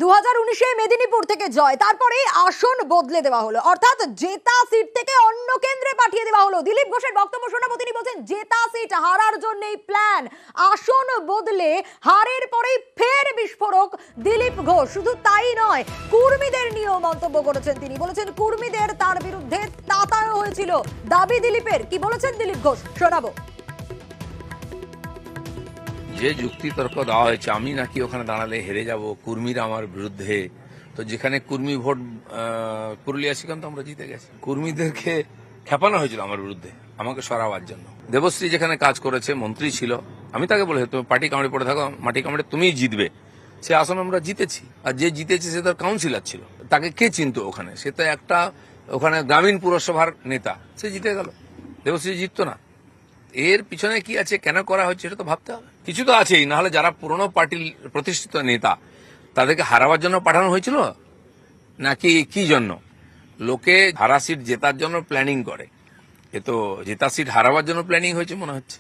2019-এ মেদিনীপুর থেকে জয়, তারপরে আসন বদলে দেওয়া হলো, অর্থাৎ জেতা সিট থেকে অন্য কেন্দ্রে পাঠিয়ে দেওয়া হলো। দিলীপ ঘোষের বক্তব্য শোনাবো। তিনি বলছেন জেতা সিট হারার জন্যই প্ল্যান, আসন বদলে হারের পরেই ফের বিস্ফোরক দিলীপ ঘোষ। শুধু তাই নয়, কুর্মীদের নিয়েও মন্তব্য করেছেন তিনি। বলেছেন কুর্মীদের তার বিরুদ্ধে তাতানো হয়েছিল, দাবি দিলীপের। কি বলেছেন দিলীপ ঘোষ শোনাবো। যে যুক্তি তর্ক দেওয়া হয়েছে আমি নাকি ওখানে দাঁড়ালে হেরে যাব, কুর্মীরা আমার বিরুদ্ধে, তো যেখানে কুর্মী ভোট পুরুলিয়া সেখানে তো আমরা জিতে গেছি। কুর্মীদেরকে খেপানো হয়েছিল আমার বিরুদ্ধে আমাকে সরাবার জন্য। দেবশ্রী যেখানে কাজ করেছে, মন্ত্রী ছিল, আমি তাকে বলে তুমি পার্টি কামড়ে পড়ে থাকো, মাটি কামড়ে তুমিই জিতবে। সে আসন আমরা জিতেছি, আর যে জিতেছে সে তার কাউন্সিলর ছিল। তাকে কে চিনতো ওখানে? সে তো একটা ওখানে গ্রামীণ পুরসভার নেতা, সে জিতে গেল, দেবশ্রী জিততো না। এর পিছনে কি আছে, কেন করা হচ্ছে, এটা তো ভাবতে হবে। কিছু তো আছেই, না হলে যারা পুরনো পার্টির প্রতিষ্ঠিত নেতা তাদেরকে হারাবার জন্য পাঠানো হয়েছিল নাকি কি জন্য? লোকে হারা সিট জেতার জন্য প্ল্যানিং করে, এ তো জেতা সিট হারাবার জন্য প্ল্যানিং হয়েছে মনে হচ্ছে।